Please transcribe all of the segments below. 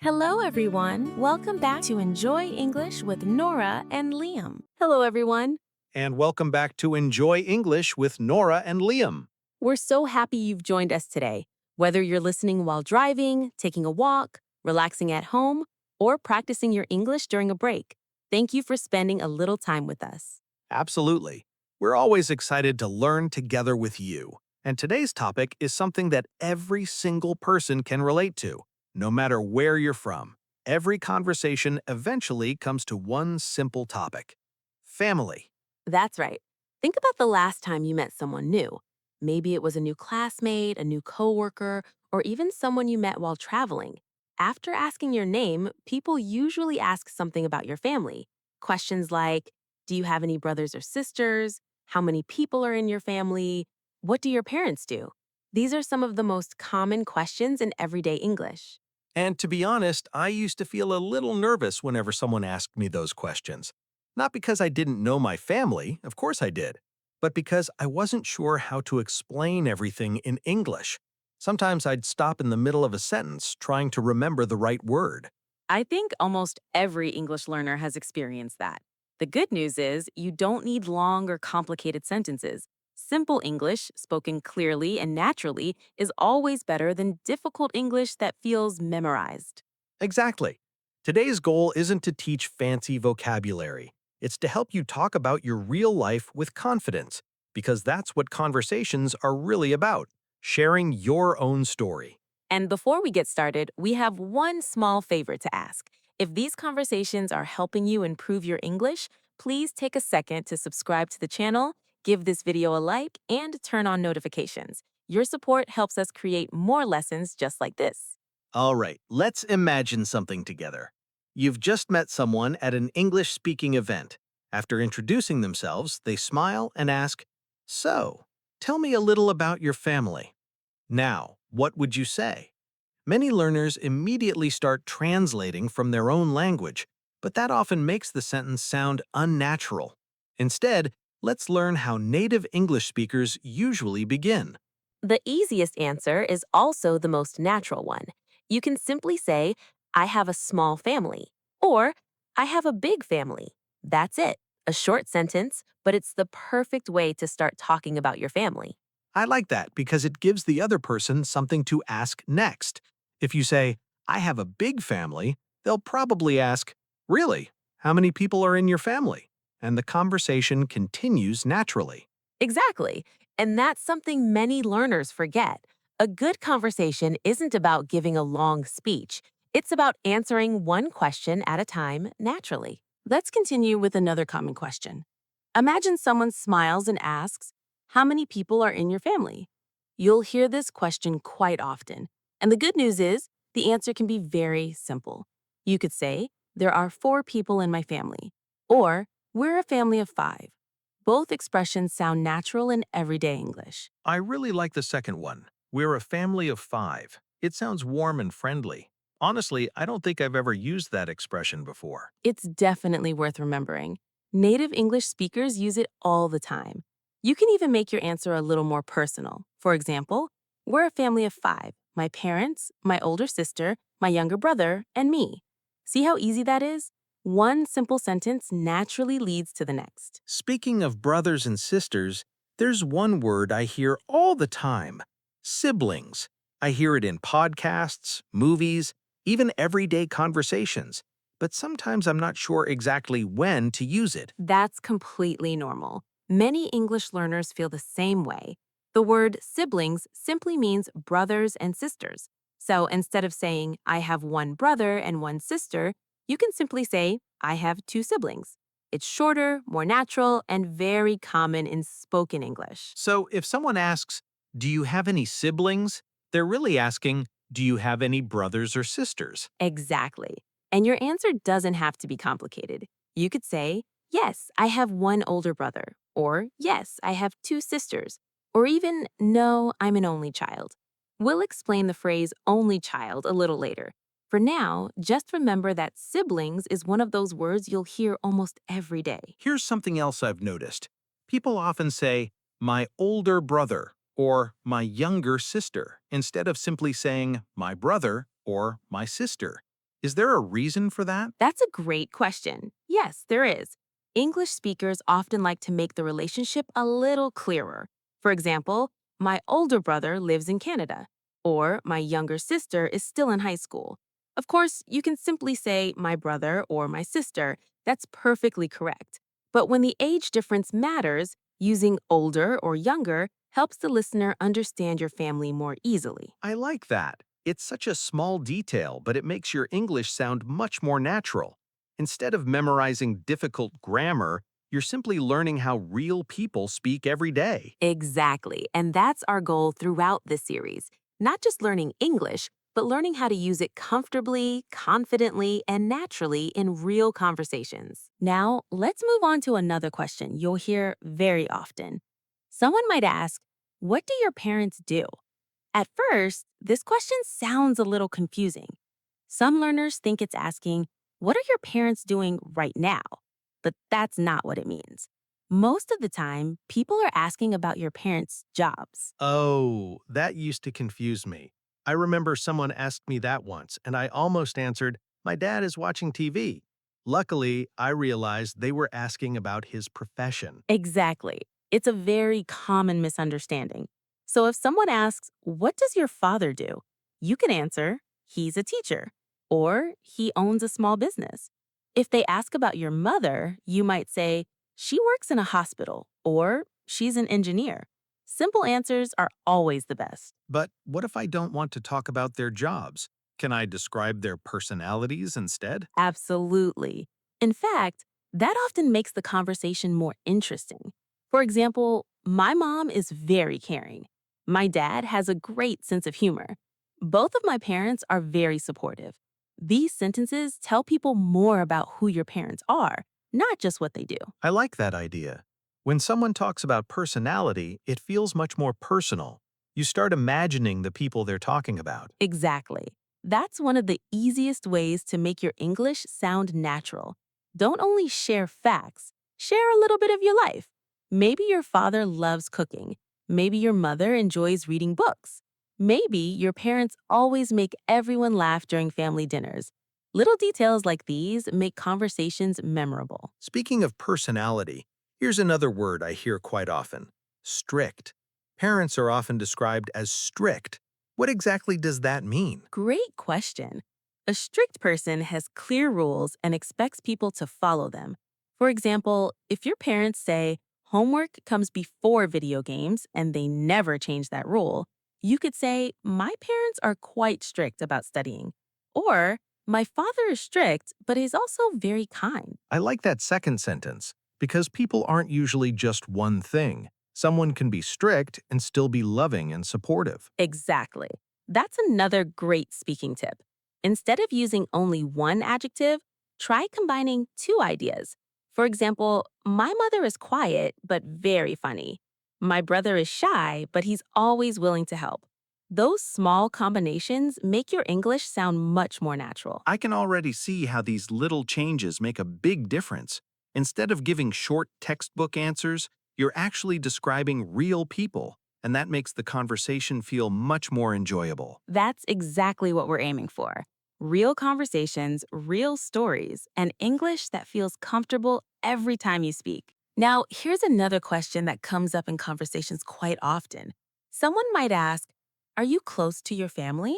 Hello, everyone. Welcome back to Enjoy English with Nora and Liam. Hello, everyone. And welcome back to Enjoy English with Nora and Liam. We're so happy you've joined us today. Whether you're listening while driving, taking a walk, relaxing at home, or practicing your English during a break, thank you for spending a little time with us. Absolutely. We're always excited to learn together with you. And today's topic is something that every single person can relate to, no matter where you're from. Every conversation eventually comes to one simple topic: family. That's right. Think about the last time you met someone new. Maybe it was a new classmate, a new coworker, or even someone you met while traveling. After asking your name, people usually ask something about your family. Questions like, do you have any brothers or sisters? How many people are in your family? What do your parents do? These are some of the most common questions in everyday English. And to be honest, I used to feel a little nervous whenever someone asked me those questions. Not because I didn't know my family, of course I did, but because I wasn't sure how to explain everything in English. Sometimes I'd stop in the middle of a sentence trying to remember the right word. I think almost every English learner has experienced that. The good news is you don't need long or complicated sentences. Simple English, spoken clearly and naturally, is always better than difficult English that feels memorized. Exactly. Today's goal isn't to teach fancy vocabulary. It's to help you talk about your real life with confidence, because that's what conversations are really about: sharing your own story. And before we get started, we have one small favor to ask. If these conversations are helping you improve your English, please take a second to subscribe to the channel, give this video a like, and turn on notifications. Your support helps us create more lessons just like this. All right, let's imagine something together. You've just met someone at an English-speaking event. After introducing themselves, they smile and ask, "So, tell me a little about your family." Now, what would you say? Many learners immediately start translating from their own language, but that often makes the sentence sound unnatural. Instead, let's learn how native English speakers usually begin. The easiest answer is also the most natural one. You can simply say, I have a small family, or I have a big family. That's it. A short sentence, but it's the perfect way to start talking about your family. I like that because it gives the other person something to ask next. If you say, "I have a big family," they'll probably ask, "Really? How many people are in your family?" And the conversation continues naturally. Exactly. And that's something many learners forget. A good conversation isn't about giving a long speech. It's about answering one question at a time naturally. Let's continue with another common question. Imagine someone smiles and asks, how many people are in your family? You'll hear this question quite often. And the good news is, the answer can be very simple. You could say, there are 4 people in my family, or we're a family of 5. Both expressions sound natural in everyday English. I really like the second one. We're a family of 5. It sounds warm and friendly. Honestly, I don't think I've ever used that expression before. It's definitely worth remembering. Native English speakers use it all the time. You can even make your answer a little more personal. For example, we're a family of 5: my parents, my older sister, my younger brother, and me. See how easy that is? One simple sentence naturally leads to the next. Speaking of brothers and sisters, there's one word I hear all the time: siblings. I hear it in podcasts, movies, even everyday conversations, but sometimes I'm not sure exactly when to use it. That's completely normal. Many English learners feel the same way. The word siblings simply means brothers and sisters. So instead of saying, I have one brother and one sister, you can simply say, I have 2 siblings. It's shorter, more natural, and very common in spoken English. So if someone asks, "Do you have any siblings?" they're really asking, "Do you have any brothers or sisters?" Exactly. And your answer doesn't have to be complicated. You could say, yes, I have one older brother, or yes, I have 2 sisters, or even, no, I'm an only child. We'll explain the phrase only child a little later. For now, just remember that siblings is one of those words you'll hear almost every day. Here's something else I've noticed. People often say, "my older brother," or "my younger sister," instead of simply saying "my brother" or "my sister." Is there a reason for that? That's a great question. Yes, there is. English speakers often like to make the relationship a little clearer. For example, my older brother lives in Canada, or my younger sister is still in high school. Of course, you can simply say my brother or my sister. That's perfectly correct. But when the age difference matters, using older or younger helps the listener understand your family more easily. I like that. It's such a small detail, but it makes your English sound much more natural. Instead of memorizing difficult grammar, you're simply learning how real people speak every day. Exactly. And that's our goal throughout this series. Not just learning English, but learning how to use it comfortably, confidently, and naturally in real conversations. Now, let's move on to another question you'll hear very often. Someone might ask, what do your parents do? At first, this question sounds a little confusing. Some learners think it's asking, what are your parents doing right now? But that's not what it means. Most of the time, people are asking about your parents' jobs. Oh, that used to confuse me. I remember someone asked me that once, and I almost answered, my dad is watching TV. Luckily, I realized they were asking about his profession. Exactly. It's a very common misunderstanding. So if someone asks, what does your father do? You can answer, he's a teacher, or he owns a small business. If they ask about your mother, you might say, she works in a hospital, or she's an engineer. Simple answers are always the best. But what if I don't want to talk about their jobs? Can I describe their personalities instead? Absolutely. In fact, that often makes the conversation more interesting. For example, my mom is very caring. My dad has a great sense of humor. Both of my parents are very supportive. These sentences tell people more about who your parents are, not just what they do. I like that idea. When someone talks about personality, it feels much more personal. You start imagining the people they're talking about. Exactly. That's one of the easiest ways to make your English sound natural. Don't only share facts, share a little bit of your life. Maybe your father loves cooking. Maybe your mother enjoys reading books. Maybe your parents always make everyone laugh during family dinners. Little details like these make conversations memorable. Speaking of personality, here's another word I hear quite often: strict. Parents are often described as strict. What exactly does that mean? Great question. A strict person has clear rules and expects people to follow them. For example, if your parents say homework comes before video games and they never change that rule, you could say, my parents are quite strict about studying. Or, my father is strict, but he's also very kind. I like that second sentence because people aren't usually just one thing. Someone can be strict and still be loving and supportive. Exactly. That's another great speaking tip. Instead of using only one adjective, try combining two ideas. For example, my mother is quiet but very funny. My brother is shy, but he's always willing to help. Those small combinations make your English sound much more natural. I can already see how these little changes make a big difference. Instead of giving short textbook answers, you're actually describing real people, and that makes the conversation feel much more enjoyable. That's exactly what we're aiming for. Real conversations, real stories, and English that feels comfortable every time you speak. Now, here's another question that comes up in conversations quite often. Someone might ask, are you close to your family?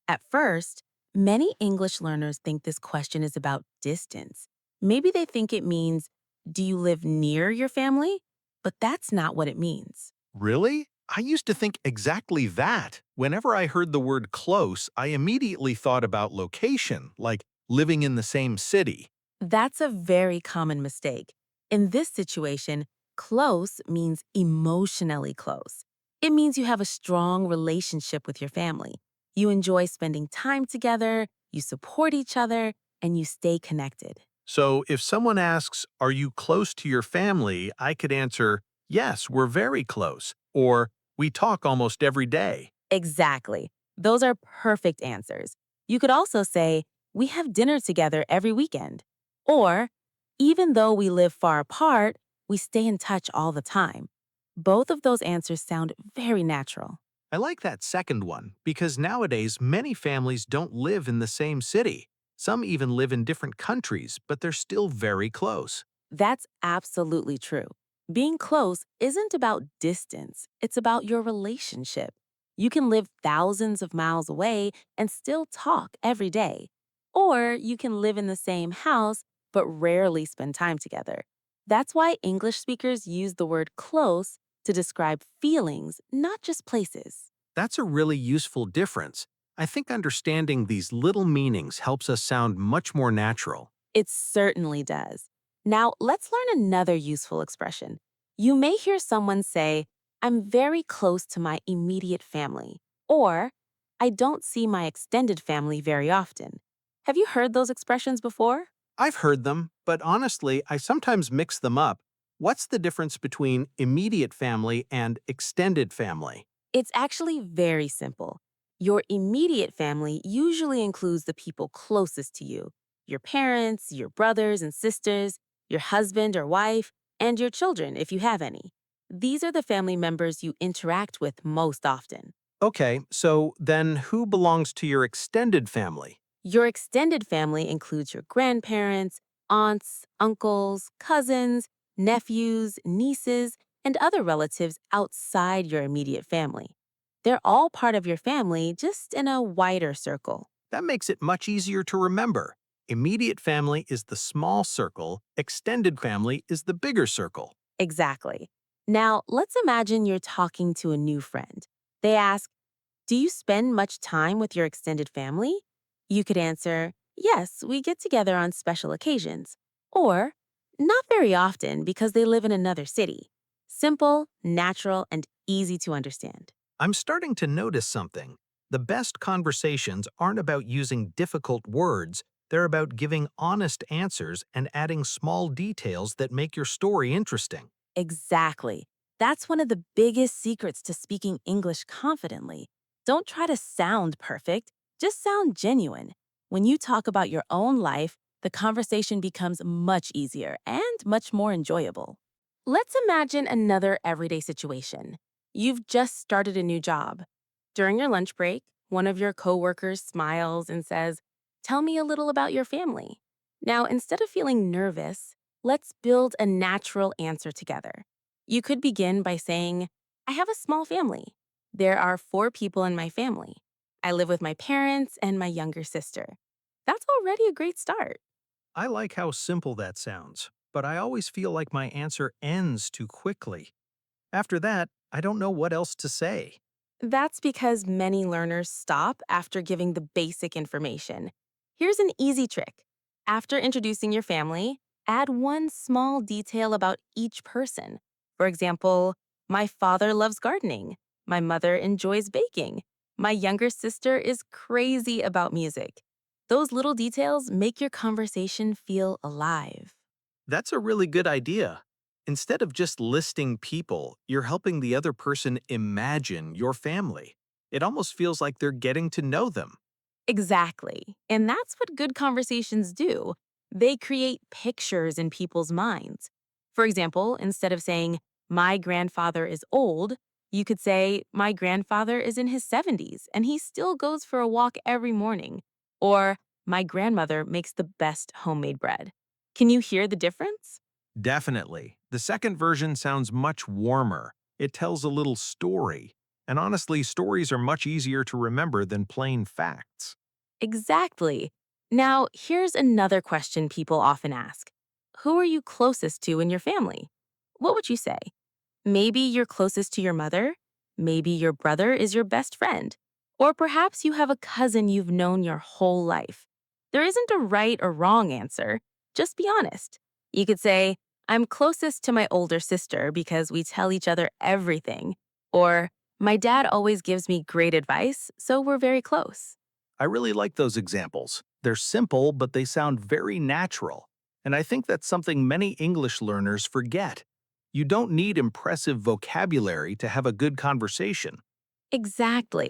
At first, many English learners think this question is about distance. Maybe they think it means, do you live near your family? But that's not what it means. Really? I used to think exactly that. Whenever I heard the word close, I immediately thought about location, like living in the same city. That's a very common mistake. In this situation, close means emotionally close. It means you have a strong relationship with your family. You enjoy spending time together, you support each other, and you stay connected. So if someone asks, are you close to your family? I could answer, yes, we're very close. Or, we talk almost every day. Exactly. Those are perfect answers. You could also say, we have dinner together every weekend. Or, even though we live far apart, we stay in touch all the time. Both of those answers sound very natural. I like that second one because nowadays many families don't live in the same city. Some even live in different countries, but they're still very close. That's absolutely true. Being close isn't about distance, it's about your relationship. You can live thousands of miles away and still talk every day. Or you can live in the same house but rarely spend time together. That's why English speakers use the word close to describe feelings, not just places. That's a really useful difference. I think understanding these little meanings helps us sound much more natural. It certainly does. Now, let's learn another useful expression. You may hear someone say, I'm very close to my immediate family, or I don't see my extended family very often. Have you heard those expressions before? I've heard them, but honestly, I sometimes mix them up. What's the difference between immediate family and extended family? It's actually very simple. Your immediate family usually includes the people closest to you: your parents, your brothers and sisters, your husband or wife, and your children if you have any. These are the family members you interact with most often. Okay, so then who belongs to your extended family? Your extended family includes your grandparents, aunts, uncles, cousins, nephews, nieces, and other relatives outside your immediate family. They're all part of your family, just in a wider circle. That makes it much easier to remember. Immediate family is the small circle, extended family is the bigger circle. Exactly. Now, let's imagine you're talking to a new friend. They ask, do you spend much time with your extended family? You could answer, yes, we get together on special occasions. Or, not very often because they live in another city. Simple, natural, and easy to understand. I'm starting to notice something. The best conversations aren't about using difficult words, they're about giving honest answers and adding small details that make your story interesting. Exactly. That's one of the biggest secrets to speaking English confidently. Don't try to sound perfect, just sound genuine. When you talk about your own life, the conversation becomes much easier and much more enjoyable. Let's imagine another everyday situation. You've just started a new job. During your lunch break, one of your coworkers smiles and says, tell me a little about your family. Now, instead of feeling nervous, let's build a natural answer together. You could begin by saying, I have a small family. There are 4 people in my family. I live with my parents and my younger sister. That's already a great start. I like how simple that sounds, but I always feel like my answer ends too quickly. After that, I don't know what else to say. That's because many learners stop after giving the basic information. Here's an easy trick. After introducing your family, add one small detail about each person. For example, my father loves gardening. My mother enjoys baking. My younger sister is crazy about music. Those little details make your conversation feel alive. That's a really good idea. Instead of just listing people, you're helping the other person imagine your family. It almost feels like they're getting to know them. Exactly. And that's what good conversations do. They create pictures in people's minds. For example, instead of saying, my grandfather is old, you could say, my grandfather is in his 70s and he still goes for a walk every morning. Or, my grandmother makes the best homemade bread. Can you hear the difference? Definitely. The second version sounds much warmer. It tells a little story. And honestly, stories are much easier to remember than plain facts. Exactly. Now, here's another question people often ask. Who are you closest to in your family? What would you say? Maybe you're closest to your mother. Maybe your brother is your best friend. Or perhaps you have a cousin you've known your whole life. There isn't a right or wrong answer. Just be honest. You could say, I'm closest to my older sister because we tell each other everything. Or, my dad always gives me great advice, so we're very close. I really like those examples. They're simple, but they sound very natural. And I think that's something many English learners forget. You don't need impressive vocabulary to have a good conversation. Exactly.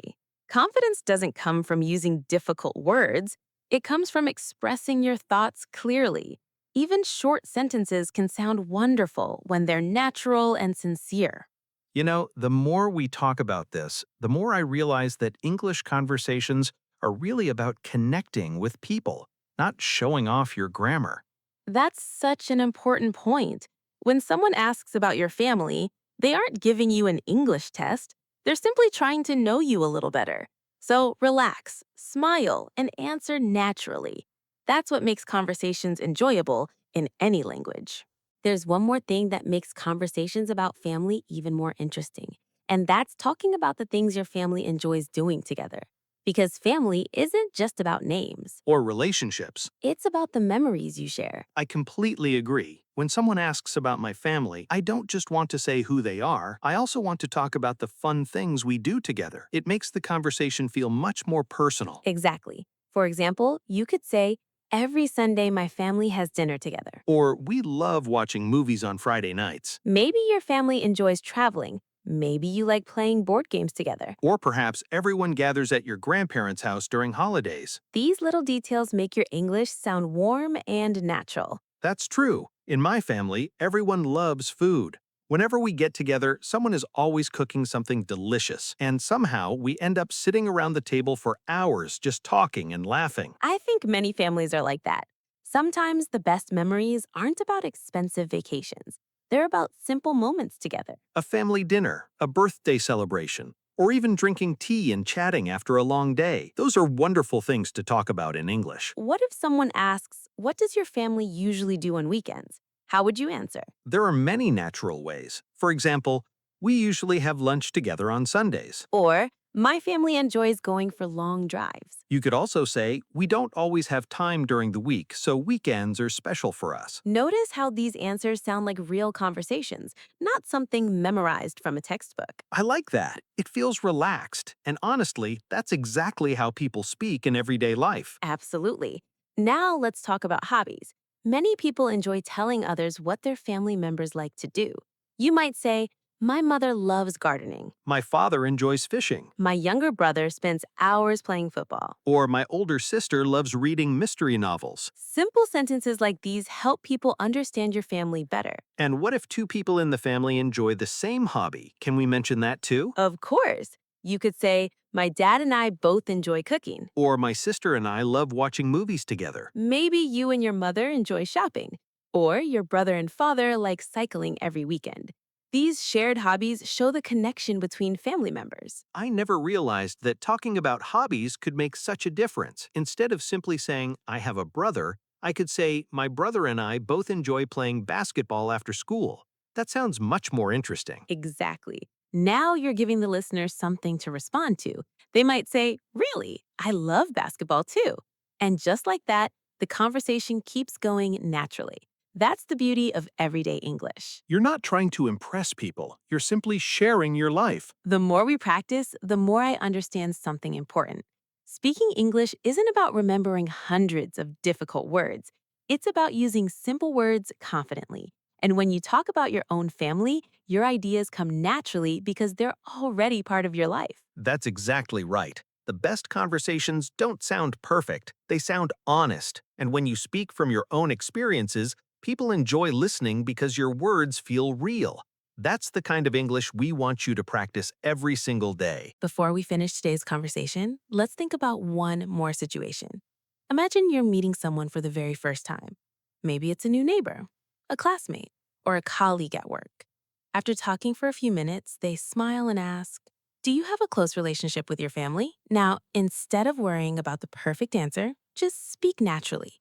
Confidence doesn't come from using difficult words, it comes from expressing your thoughts clearly. Even short sentences can sound wonderful when they're natural and sincere. You know, the more we talk about this, the more I realize that English conversations are really about connecting with people. not showing off your grammar. That's such an important point. When someone asks about your family, they aren't giving you an English test. They're simply trying to know you a little better. So relax, smile, and answer naturally. That's what makes conversations enjoyable in any language. There's one more thing that makes conversations about family even more interesting, and that's talking about the things your family enjoys doing together. Because family isn't just about names. Or relationships. It's about the memories you share. I completely agree. When someone asks about my family, I don't just want to say who they are, I also want to talk about the fun things we do together. It makes the conversation feel much more personal. Exactly. For example, you could say, every Sunday my family has dinner together. Or we love watching movies on Friday nights. Maybe your family enjoys traveling. Maybe you like playing board games together. Or perhaps everyone gathers at your grandparents' house during holidays. These little details make your English sound warm and natural. That's true. In my family, everyone loves food. Whenever we get together, someone is always cooking something delicious, and somehow we end up sitting around the table for hours just talking and laughing. I think many families are like that. Sometimes the best memories aren't about expensive vacations. They're about simple moments together. A family dinner, a birthday celebration, or even drinking tea and chatting after a long day. Those are wonderful things to talk about in English. What if someone asks, what does your family usually do on weekends? How would you answer? There are many natural ways. For example, we usually have lunch together on Sundays. Or, my family enjoys going for long drives. You could also say, we don't always have time during the week, so weekends are special for us. Notice how these answers sound like real conversations, not something memorized from a textbook. I like that. It feels relaxed. And honestly, that's exactly how people speak in everyday life. Absolutely. Now let's talk about hobbies. Many people enjoy telling others what their family members like to do. You might say, my mother loves gardening. My father enjoys fishing. My younger brother spends hours playing football. Or my older sister loves reading mystery novels. Simple sentences like these help people understand your family better. And what if two people in the family enjoy the same hobby? Can we mention that too? Of course, you could say, my dad and I both enjoy cooking. Or my sister and I love watching movies together. Maybe you and your mother enjoy shopping. Or your brother and father like cycling every weekend. These shared hobbies show the connection between family members. I never realized that talking about hobbies could make such a difference. Instead of simply saying, I have a brother, I could say, my brother and I both enjoy playing basketball after school. That sounds much more interesting. Exactly. Now you're giving the listener something to respond to. They might say, really, I love basketball too. And just like that, the conversation keeps going naturally. That's the beauty of everyday English. You're not trying to impress people, you're simply sharing your life. The more we practice, the more I understand something important. Speaking English isn't about remembering hundreds of difficult words. It's about using simple words confidently. And when you talk about your own family, your ideas come naturally because they're already part of your life. That's exactly right. The best conversations don't sound perfect, they sound honest. And when you speak from your own experiences, people enjoy listening because your words feel real. That's the kind of English we want you to practice every single day. Before we finish today's conversation, let's think about one more situation. Imagine you're meeting someone for the very first time. Maybe it's a new neighbor, a classmate, or a colleague at work. After talking for a few minutes, they smile and ask, do you have a close relationship with your family? Now, instead of worrying about the perfect answer, just speak naturally.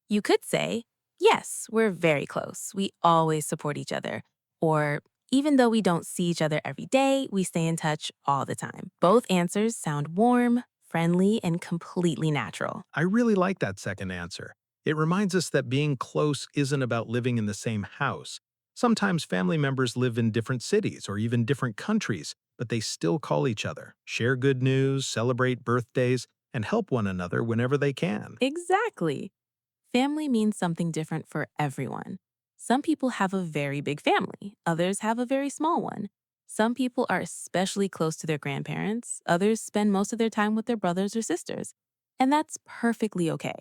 You could say, yes, we're very close. We always support each other. Or, even though we don't see each other every day, we stay in touch all the time. Both answers sound warm, friendly, and completely natural. I really like that second answer. It reminds us that being close isn't about living in the same house. Sometimes family members live in different cities or even different countries, but they still call each other, share good news, celebrate birthdays, and help one another whenever they can. Exactly. Family means something different for everyone. Some people have a very big family, others have a very small one. Some people are especially close to their grandparents, others spend most of their time with their brothers or sisters. And that's perfectly okay.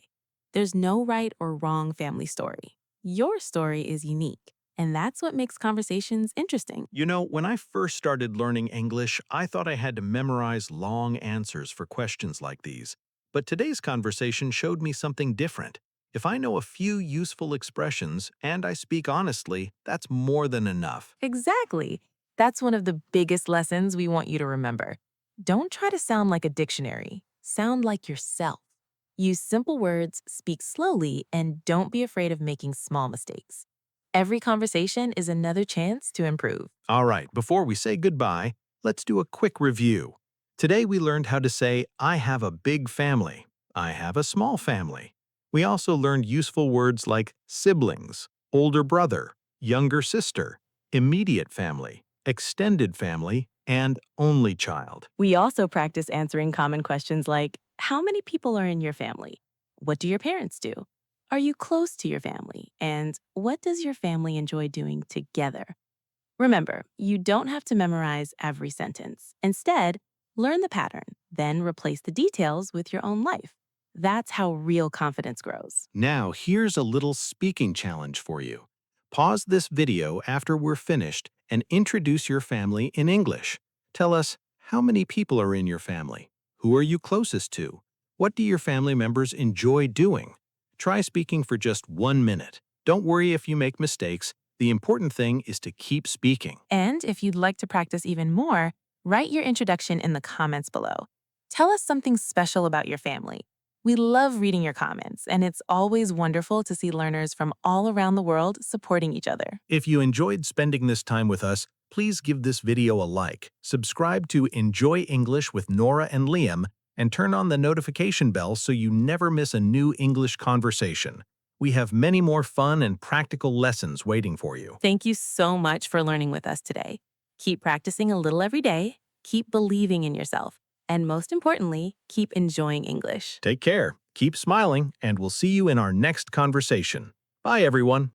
There's no right or wrong family story. Your story is unique, and that's what makes conversations interesting. You know, when I first started learning English, I thought I had to memorize long answers for questions like these. But today's conversation showed me something different. If I know a few useful expressions and I speak honestly, that's more than enough. Exactly. That's one of the biggest lessons we want you to remember. Don't try to sound like a dictionary. Sound like yourself. Use simple words, speak slowly, and don't be afraid of making small mistakes. Every conversation is another chance to improve. All right, before we say goodbye, let's do a quick review. Today we learned how to say, I have a big family. I have a small family. We also learned useful words like siblings, older brother, younger sister, immediate family, extended family, and only child. We also practice answering common questions like, how many people are in your family? What do your parents do? Are you close to your family? And what does your family enjoy doing together? Remember, you don't have to memorize every sentence. Instead, learn the pattern, then replace the details with your own life. That's how real confidence grows. Now, here's a little speaking challenge for you. Pause this video after we're finished and introduce your family in English. Tell us, how many people are in your family? Who are you closest to? What do your family members enjoy doing? Try speaking for just 1 minute. Don't worry if you make mistakes. The important thing is to keep speaking. And if you'd like to practice even more, write your introduction in the comments below. Tell us something special about your family. We love reading your comments, and it's always wonderful to see learners from all around the world supporting each other. If you enjoyed spending this time with us, please give this video a like, subscribe to Enjoy English with Nora and Liam, and turn on the notification bell so you never miss a new English conversation. We have many more fun and practical lessons waiting for you. Thank you so much for learning with us today. Keep practicing a little every day, keep believing in yourself, and most importantly, keep enjoying English. Take care, keep smiling, and we'll see you in our next conversation. Bye, everyone.